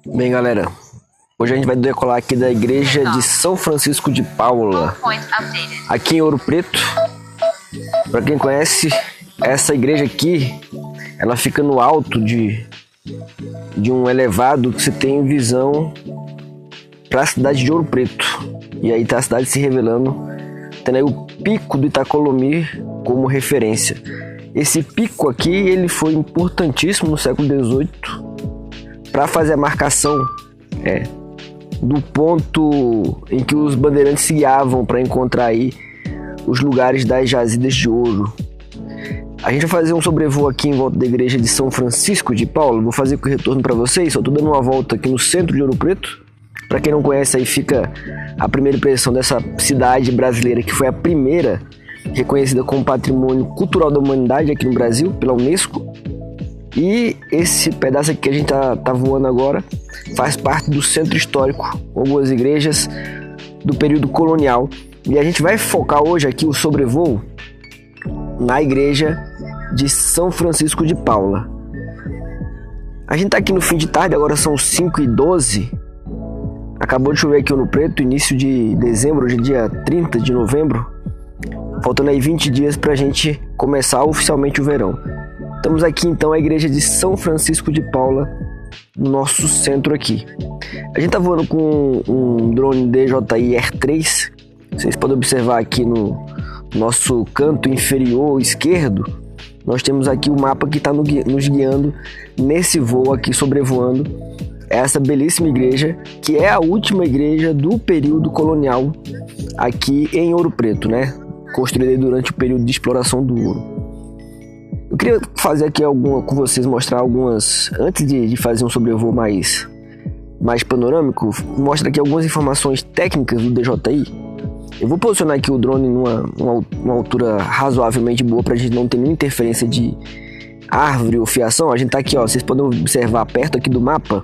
Bem, galera, hoje a gente vai decolar aqui da igreja de São Francisco de Paula, aqui em Ouro Preto. Para quem conhece, essa igreja aqui, ela fica no alto de um elevado que você tem visão para a cidade de Ouro Preto. E aí tá a cidade se revelando, tendo aí o pico do Itacolomi como referência. Esse pico aqui, ele foi importantíssimo no século XVIII para fazer a marcação do ponto em que os bandeirantes se guiavam para encontrar aí os lugares das jazidas de ouro. A gente vai fazer um sobrevoo aqui em volta da igreja de São Francisco de Paula. Vou fazer com o retorno para vocês. Só tô dando uma volta aqui no centro de Ouro Preto. Para quem não conhece, aí fica a primeira impressão dessa cidade brasileira, que foi a primeira reconhecida como Patrimônio Cultural da Humanidade aqui no Brasil, pela Unesco. E esse pedaço aqui que a gente tá voando agora faz parte do centro histórico, com algumas igrejas do período colonial. E a gente vai focar hoje aqui o sobrevoo na igreja de São Francisco de Paula. A gente tá aqui no fim de tarde, agora são 5h12. Acabou de chover aqui no Preto, início de dezembro, hoje é dia 30 de novembro. Faltando aí 20 dias pra gente começar oficialmente o verão. Estamos aqui então a igreja de São Francisco de Paula, no nosso centro aqui. A gente tá voando com um drone DJI Air 3. Vocês podem observar aqui no nosso canto inferior esquerdo, nós temos aqui o mapa que está nos guiando nesse voo aqui, sobrevoando essa belíssima igreja, que é a última igreja do período colonial aqui em Ouro Preto, né? Construída durante o período de exploração do ouro. Eu queria fazer aqui com vocês, mostrar algumas, antes de fazer um sobrevoo mais panorâmico, mostra aqui algumas informações técnicas do DJI. Eu vou posicionar aqui o drone numa altura razoavelmente boa para a gente não ter nenhuma interferência de árvore ou fiação. A gente tá aqui, ó, vocês podem observar perto aqui do mapa,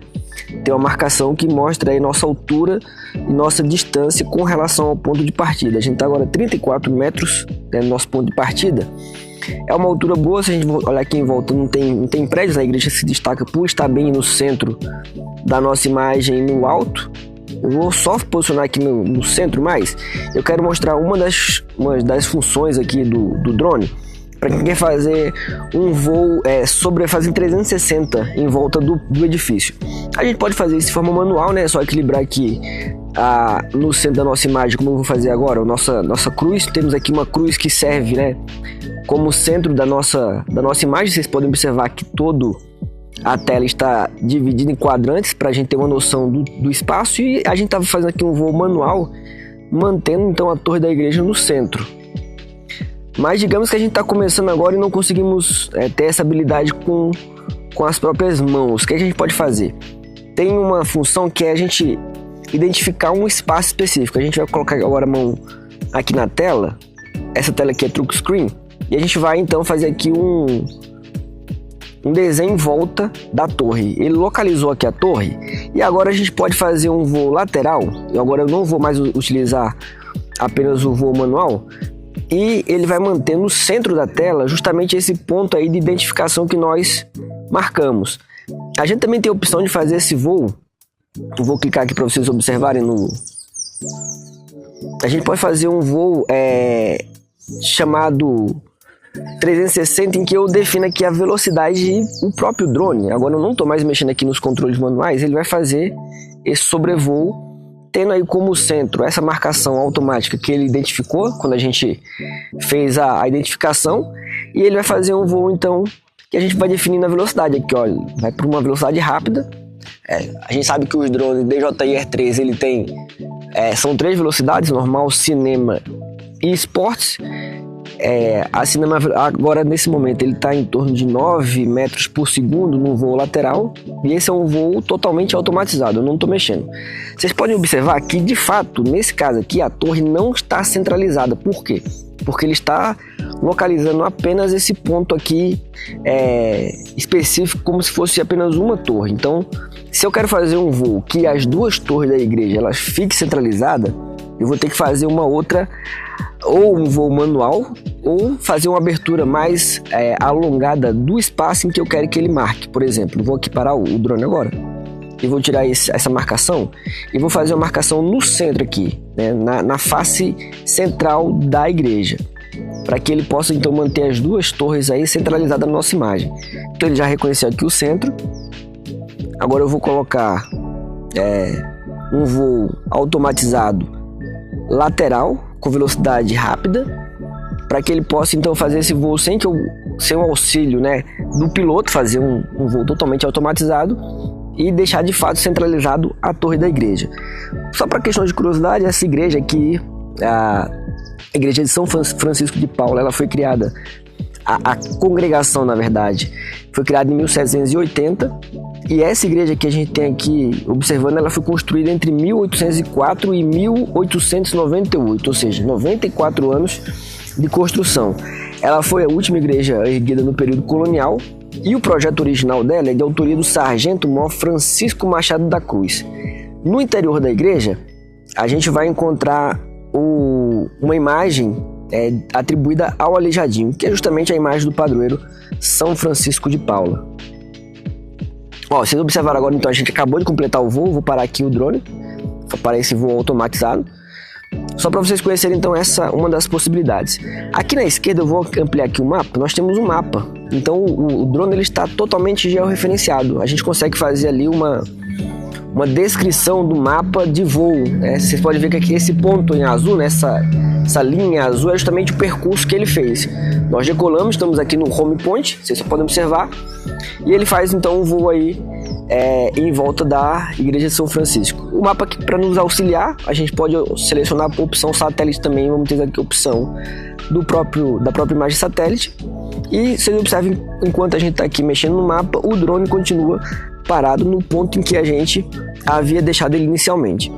tem uma marcação que mostra aí nossa altura e nossa distância com relação ao ponto de partida. A gente tá agora a 34 metros, né, no nosso ponto de partida. É uma altura boa. Se a gente olhar aqui em volta, não tem prédios, a igreja se destaca por estar bem no centro da nossa imagem, no alto. Eu vou só posicionar aqui no centro, mas eu quero mostrar uma das funções aqui do drone para quem quer fazer um voo fazer 360 em volta do edifício. A gente pode fazer isso de forma manual, né? É só equilibrar aqui no centro da nossa imagem, como eu vou fazer agora, a nossa cruz. Temos aqui uma cruz que serve, né, como centro da nossa imagem. Vocês podem observar que a tela está dividida em quadrantes para a gente ter uma noção do espaço, e a gente estava fazendo aqui um voo manual, mantendo então a torre da igreja no centro. Mas digamos que a gente está começando agora e não conseguimos ter essa habilidade com as próprias mãos. O que a gente pode fazer? Tem uma função que é a gente identificar um espaço específico. A gente vai colocar agora a mão aqui na tela, essa tela aqui é Truck Screen, e a gente vai então fazer aqui um desenho em volta da torre. Ele localizou aqui a torre e agora a gente pode fazer um voo lateral. Agora eu não vou mais utilizar apenas o voo manual, e ele vai manter no centro da tela justamente esse ponto aí de identificação que nós marcamos. A gente também tem a opção de fazer esse voo. Eu vou clicar aqui para vocês observarem a gente pode fazer um voo chamado 360, em que eu defino aqui a velocidade e o próprio drone. Agora eu não estou mais mexendo aqui nos controles manuais. Ele vai fazer esse sobrevoo, tendo aí como centro essa marcação automática que ele identificou quando a gente fez a identificação, e ele vai fazer um voo então que a gente vai definindo a velocidade aqui, ó, vai para uma velocidade rápida. A gente sabe que os drones DJI Air 3 ele tem são 3 velocidades: normal, cinema e esportes. A cinema agora nesse momento ele está em torno de 9 metros por segundo no voo lateral, e esse é um voo totalmente automatizado, eu não estou mexendo. Vocês podem observar que de fato nesse caso aqui a torre não está centralizada. Por quê? Porque ele está localizando apenas esse ponto aqui específico, como se fosse apenas uma torre. Então, se eu quero fazer um voo que as duas torres da igreja elas fiquem centralizadas, eu vou ter que fazer uma outra, ou um voo manual, ou fazer uma abertura mais alongada do espaço em que eu quero que ele marque. Por exemplo, eu vou aqui parar o drone agora e vou tirar essa marcação e vou fazer uma marcação no centro aqui, né, na face central da igreja, para que ele possa então manter as duas torres aí centralizadas na nossa imagem. Então ele já reconheceu aqui o centro. Agora eu vou colocar um voo automatizado lateral com velocidade rápida, para que ele possa então fazer esse voo sem o auxílio, né, do piloto, fazer um voo totalmente automatizado e deixar de fato centralizado a torre da igreja. Só para questão de curiosidade, essa igreja aqui, a igreja de São Francisco de Paula, ela foi criada, a congregação na verdade foi criada em 1780, e essa igreja que a gente tem aqui observando, ela foi construída entre 1804 e 1898, ou seja, 94 anos de construção. Ela foi a última igreja erguida no período colonial, e o projeto original dela é de autoria do sargento-mor Francisco Machado da Cruz. No interior da igreja, a gente vai encontrar uma imagem atribuída ao Aleijadinho, que é justamente a imagem do padroeiro São Francisco de Paula. Ó, vocês observaram agora, então a gente acabou de completar o voo. Vou parar aqui o drone para esse voo automatizado, só para vocês conhecerem então uma das possibilidades. Aqui na esquerda eu vou ampliar aqui o mapa. Nós temos um mapa, então o drone ele está totalmente georreferenciado. A gente consegue fazer ali uma descrição do mapa de voo, né? Vocês podem ver que aqui esse ponto em azul, né? essa linha azul é justamente o percurso que ele fez. Nós decolamos, estamos aqui no home point, vocês podem observar, e ele faz então um voo aí em volta da igreja de São Francisco. O mapa aqui, para nos auxiliar, a gente pode selecionar a opção satélite também. Vamos ter aqui a opção da própria imagem satélite, e vocês observem, enquanto a gente está aqui mexendo no mapa, o drone continua parado no ponto em que a gente havia deixado ele inicialmente.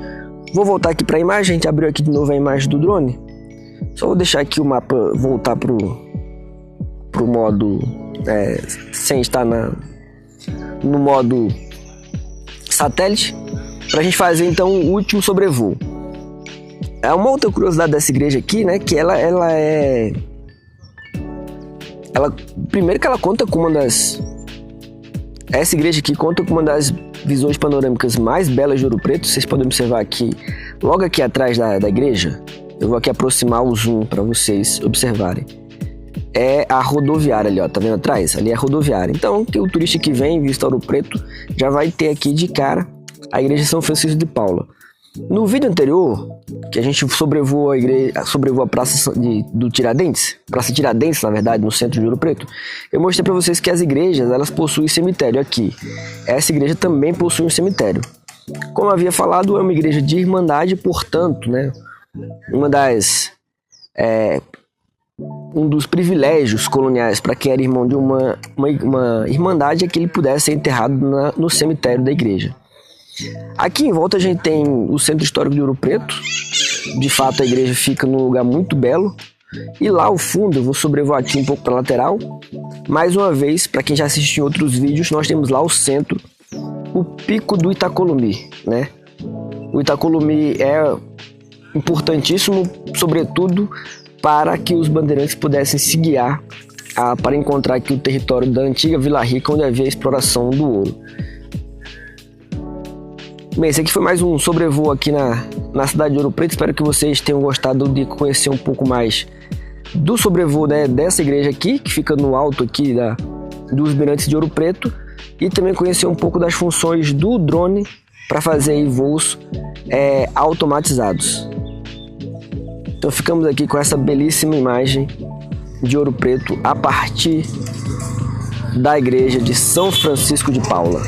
Vou voltar aqui para a imagem. A gente abriu aqui de novo a imagem do drone. Só vou deixar aqui o mapa voltar pro modo sem estar no modo satélite, para a gente fazer então o último sobrevoo. Uma outra curiosidade dessa igreja aqui, né, que ela primeiro que ela conta com essa igreja aqui conta com uma das visões panorâmicas mais belas de Ouro Preto. Vocês podem observar aqui, logo aqui atrás da igreja, eu vou aqui aproximar o zoom para vocês observarem. É a rodoviária ali, ó, tá vendo atrás? Ali é a rodoviária. Então, que o turista que vem visitar Ouro Preto já vai ter aqui de cara a igreja de São Francisco de Paula. No vídeo anterior, que a gente sobrevoou a praça do Tiradentes, Praça Tiradentes, na verdade, no centro de Ouro Preto, eu mostrei para vocês que as igrejas, elas possuem cemitério aqui. Essa igreja também possui um cemitério. Como eu havia falado, é uma igreja de irmandade, portanto, né, um dos privilégios coloniais para quem era irmão de uma irmandade é que ele pudesse ser enterrado no cemitério da igreja. Aqui em volta a gente tem o Centro Histórico de Ouro Preto. De fato, a igreja fica num lugar muito belo. E lá ao fundo, eu vou sobrevoar aqui um pouco para a lateral. Mais uma vez, para quem já assistiu outros vídeos, nós temos lá o centro, o Pico do Itacolumi, né? O Itacolumi é importantíssimo, sobretudo para que os bandeirantes pudessem se guiar para encontrar aqui o território da antiga Vila Rica, onde havia a exploração do ouro. Bem, esse aqui foi mais um sobrevoo aqui na cidade de Ouro Preto. Espero que vocês tenham gostado de conhecer um pouco mais do sobrevoo, né, dessa igreja aqui, que fica no alto aqui dos Bandeirantes de Ouro Preto, e também conhecer um pouco das funções do drone para fazer aí voos automatizados. Então ficamos aqui com essa belíssima imagem de Ouro Preto a partir da igreja de São Francisco de Paula.